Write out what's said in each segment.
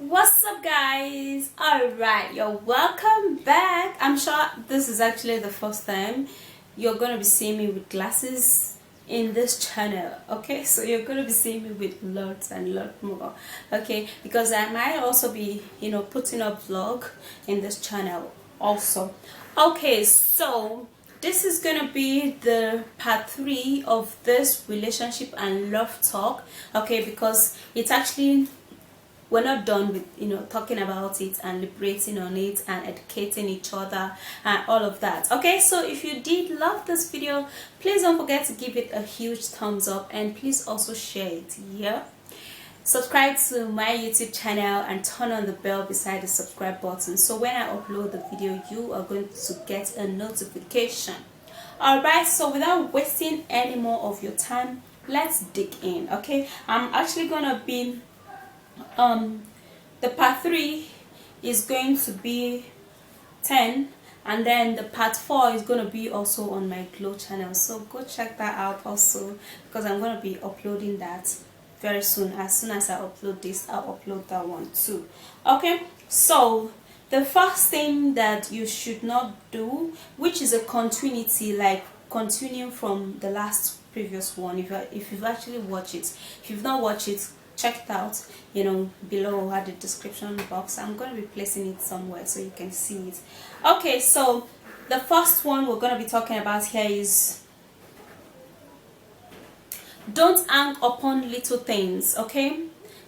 What's up, guys? All right, you're welcome back. I'm sure this is actually the first time you're gonna be seeing me with glasses in this channel. Okay, so you're gonna be seeing me with lots and lot more. Okay, because I might also be putting up vlog in this channel also. Okay, so this is gonna be the part 3 of this relationship and love talk. Okay, because it's actually, we're not done with talking about it and liberating on it and educating each other and all of that. Okay, so if you did love this video, please don't forget to give it a huge thumbs up, and please also share it. Yeah, subscribe to my YouTube channel and turn on the bell beside the subscribe button, so when I upload the video you are going to get a notification. Alright, so without wasting any more of your time, let's dig in. Okay, I'm actually gonna be the part 3 is going to be 10, and then the part 4 is going to be also on my Glow channel, so go check that out also, because I'm going to be uploading that very soon. As soon as I upload this, I'll upload that one too. Okay, so the first thing that you should not do, which is a continuity, like continuing from the last previous one, if you've actually watched it. If you've not watched it, check it out below at the description box. I'm going to be placing it somewhere so you can see it. Okay, so the first one we're going to be talking about here is don't hang upon little things. Okay,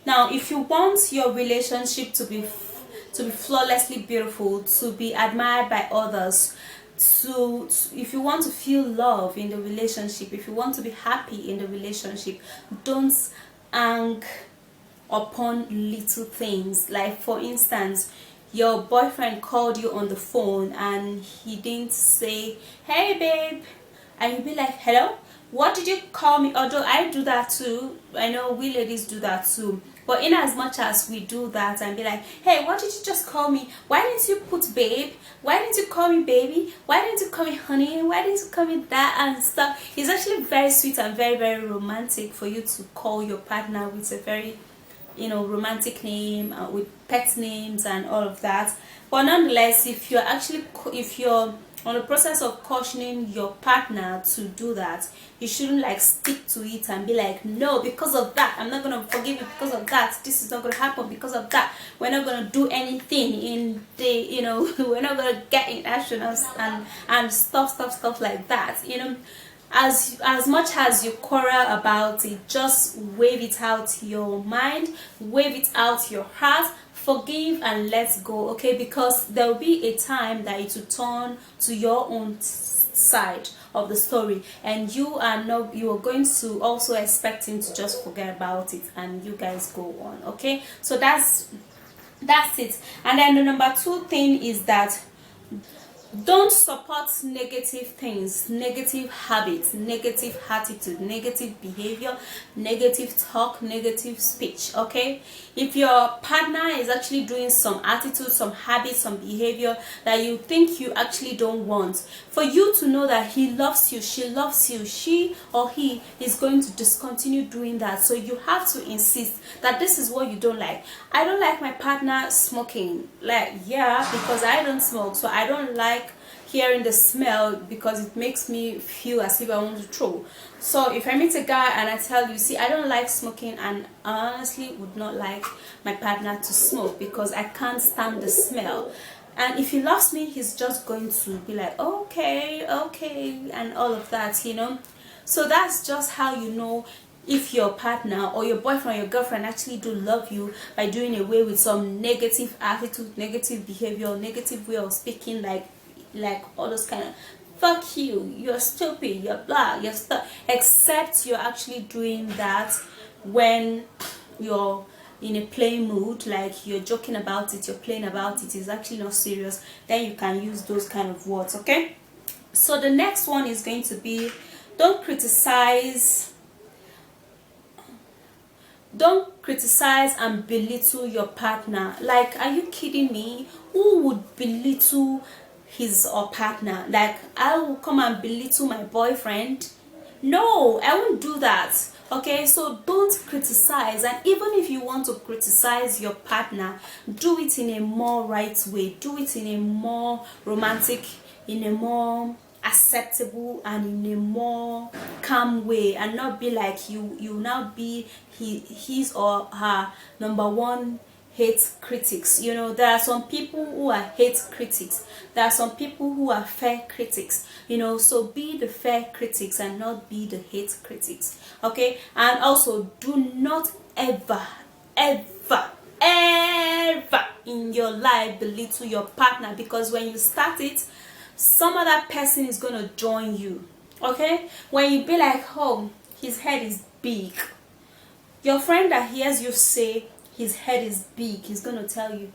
now if you want your relationship to be flawlessly beautiful, to be admired by others, if you want to feel love in the relationship, if you want to be happy in the relationship, don't hang upon little things. Like, for instance, your boyfriend called you on the phone and he didn't say, "Hey babe," and you'll be like, "Hello, what did you call me?" Although I do that too, I know we ladies do that too, but in as much as we do that and be like, "Hey, what did you just call me? Why didn't you put babe? Why didn't you call me baby? Why didn't you call me honey? Why didn't you call me that?" and stuff. It's actually very sweet and very, very romantic for you to call your partner with a very romantic name, with pet names and all of that. But nonetheless, if you're on the process of cautioning your partner to do that, you shouldn't like stick to it and be like, "No, because of that I'm not gonna forgive you, because of that this is not gonna happen, because of that we're not gonna do anything in the we're not gonna get in action," and stuff like that. As much as you quarrel about it, just wave it out your mind, wave it out your heart, forgive and let go. Okay, because there will be a time that it will turn to your own side of the story, and you are going to also expect him to just forget about it, and you guys go on. Okay, so that's it. And then the number 2 thing is that don't support negative things, negative habits, negative attitude, negative behavior, negative talk, negative speech. Okay, if your partner is actually doing some attitude, some habits, some behavior that you think you actually don't want, for you to know that he loves you, she loves you, she or he is going to discontinue doing that. So you have to insist that this is what you don't like. I don't like my partner smoking. Like, yeah, because I don't smoke, so I don't like hearing the smell, because it makes me feel as if I want to throw. So if I meet a guy and I tell you, "See, I don't like smoking," and I honestly would not like my partner to smoke because I can't stand the smell, and if he loves me, he's just going to be like, "Okay, and all of that. So that's just how you know if your partner or your boyfriend or your girlfriend actually do love you, by doing away with some negative attitude, negative behavior, negative way of speaking, like all those kind of "fuck you, you're stupid, you're blah, you're stuff," except you're actually doing that when you're in a playing mood, like you're joking about it, you're playing about it, it's actually not serious, then you can use those kind of words. Okay, so the next one is going to be don't criticize and belittle your partner. Like, are you kidding me? Who would belittle his or partner? Like, I will come and belittle my boyfriend? No, I won't do that. Okay, so don't criticize. And even if you want to criticize your partner, do it in a more right way, do it in a more romantic, in a more acceptable, and in a more calm way, and not be like you now be his or her number one hate critics. You know, there are some people who are hate critics, there are some people who are fair critics, you know. So be the fair critics and not be the hate critics. Okay, and also do not ever ever ever in your life belittle your partner, because when you start it, some other person is going to join you. Okay, when you be like, oh, his head is big, your friend that hears you say his head is big is going to tell you,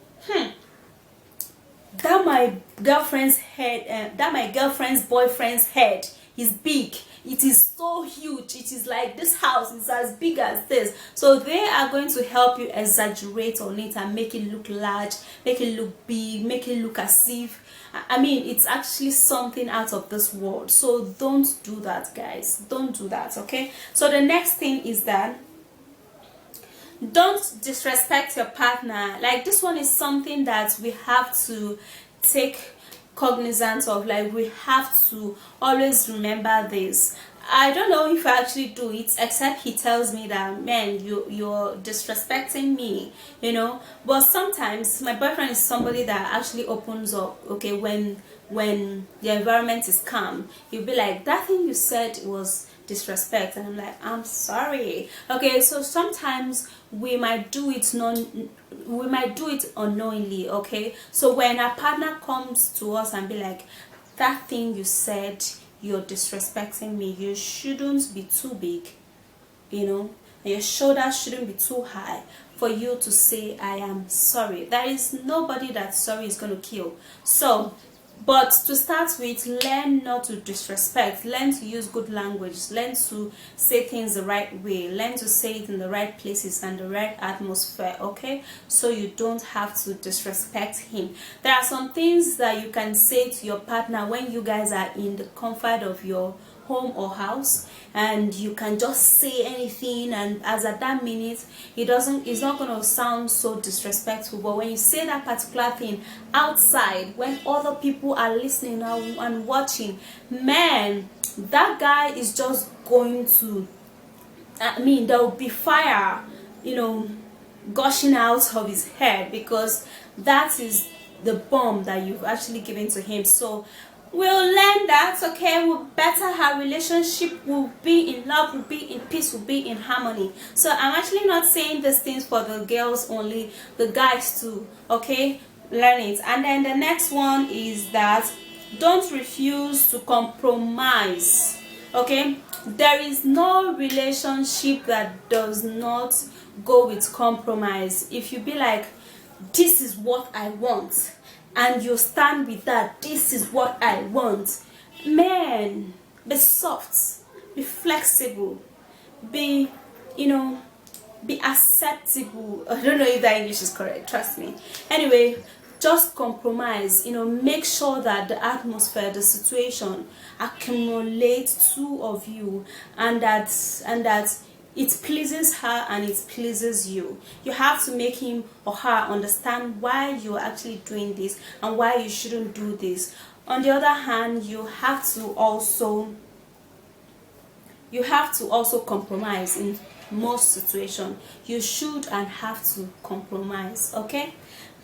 that my girlfriend's head, that my girlfriend's boyfriend's head is big, it is so huge, it is like this house is as big as this. So they are going to help you exaggerate on it and make it look large, make it look big, make it look as if, I mean, it's actually something out of this world. So don't do that, guys, don't do that. Okay, so the next thing is that don't disrespect your partner. Like, this one is something that we have to take cognizance of. Like, we have to always remember this. I don't know if I actually do it, except he tells me that, man, you're disrespecting me, you know. But sometimes my boyfriend is somebody that actually opens up. Okay, when the environment is calm, he'll be like, that thing you said was disrespect, and I'm like, I'm sorry. Okay, so sometimes we might do it unknowingly. Okay, so when our partner comes to us and be like, that thing you said, you're disrespecting me, you shouldn't be too big, you know, and your shoulders shouldn't be too high for you to say I am sorry. There is nobody that sorry is going to kill. So, but to start with, learn not to disrespect, learn to use good language, learn to say things the right way, learn to say it in the right places and the right atmosphere. Okay, so you don't have to disrespect him. There are some things that you can say to your partner when you guys are in the comfort of your home or house, and you can just say anything, and as at that minute it's not going to sound so disrespectful. But when you say that particular thing outside, when other people are listening and watching, man, that guy is just going to, I mean, there will be fire, you know, gushing out of his head, because that is the bomb that you've actually given to him. So we'll learn that. Okay, we'll better our relationship, will be in love, will be in peace, will be in harmony. So I'm actually not saying these things for the girls only, the guys too. Okay, learn it. And then the next one is that don't refuse to compromise. Okay, there is no relationship that does not go with compromise. If you be like, this is what I want, and you stand with that, this is what I want, man, be soft, be flexible, be, you know, be acceptable. I don't know if that English is correct, trust me. Anyway, just compromise, you know, make sure that the atmosphere, the situation accumulates two of you, and that it pleases her and it pleases you. You have to make him or her understand why you're actually doing this and why you shouldn't do this. On the other hand, you have to also compromise. In most situations, you should and have to compromise. Okay,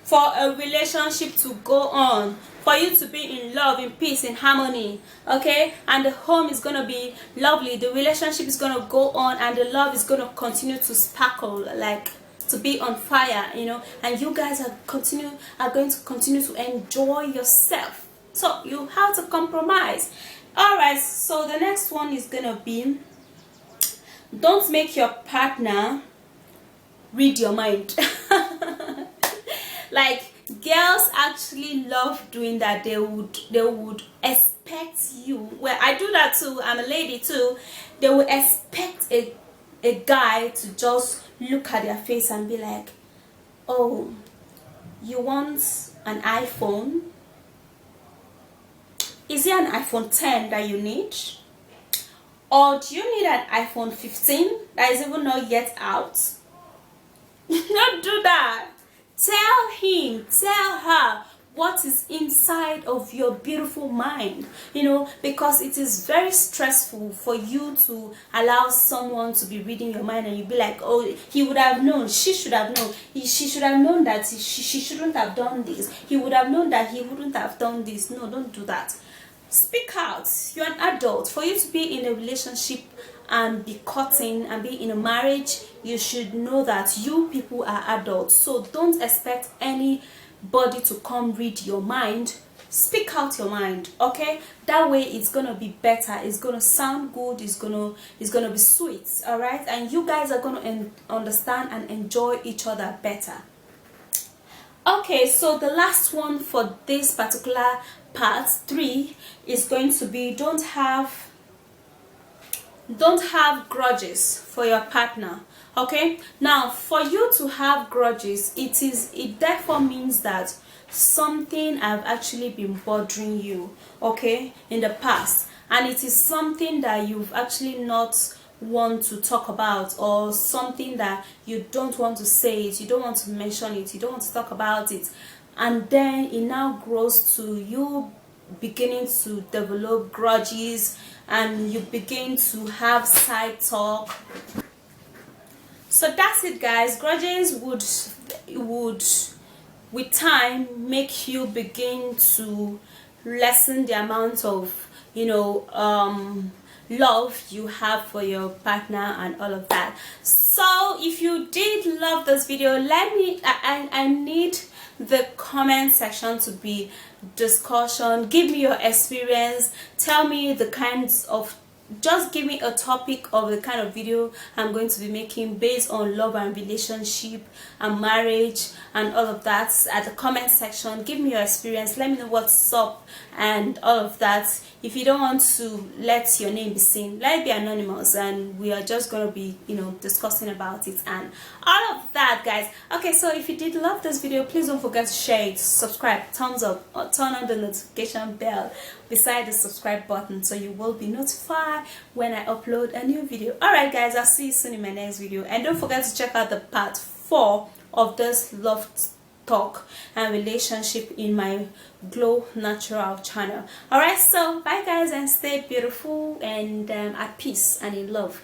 for a relationship to go on, for you to be in love, in peace, in harmony, okay, and the home is going to be lovely, the relationship is going to go on, and the love is going to continue to sparkle, like to be on fire, you know, and you guys are going to continue to enjoy yourself. So you have to compromise. All right, so the next one is going to be, don't make your partner read your mind. Like, girls actually love doing that. They would expect you, well, I do that too, I'm a lady too, they would expect a guy to just look at their face and be like, oh, you want an iPhone? Is it an iPhone 10 that you need? Or do you need an iPhone 15 that is even not yet out? Don't do that. Tell him, tell her what is inside of your beautiful mind, because it is very stressful for you to allow someone to be reading your mind, and you be like, oh, he would have known, she should have known, she should have known that she shouldn't have done this, he would have known that he wouldn't have done this. No, don't do that. Speak out. You're an adult. For you to be in a relationship and be courting and be in a marriage, you should know that you people are adults. So don't expect anybody to come read your mind. Speak out your mind, okay? That way it's gonna be better, it's gonna sound good, it's gonna be sweet, all right? And you guys are gonna understand and enjoy each other better. Okay, so the last one for this particular part 3 is going to be don't have grudges for your partner. Okay, now for you to have grudges, it therefore means that something have actually been bothering you, okay, in the past, and it is something that you've actually not want to talk about, or something that you don't want to say it, you don't want to mention it, you don't want to talk about it, and then it now grows to you beginning to develop grudges, and you begin to have side talk. So that's it, guys. Grudges would with time make you begin to lessen the amount of love you have for your partner and all of that. So if you did love this video, let me I need the comment section to be discussion. Give me your experience, tell me the kinds of, just give me a topic of the kind of video I'm going to be making based on love and relationship and marriage and all of that at the comment section. Give me your experience, let me know what's up and all of that. If you don't want to let your name be seen, let it be anonymous, and we are just going to be discussing about it and all of that, guys. Okay, so if you did love this video, please don't forget to share it, subscribe, thumbs up, or turn on the notification bell beside the subscribe button so you will be notified when I upload a new video. Alright, guys, I'll see you soon in my next video, and don't forget to check out the part 4 of this love talk and relationship in my Glow Natural channel. Alright, so bye guys, and stay beautiful and at peace and in love.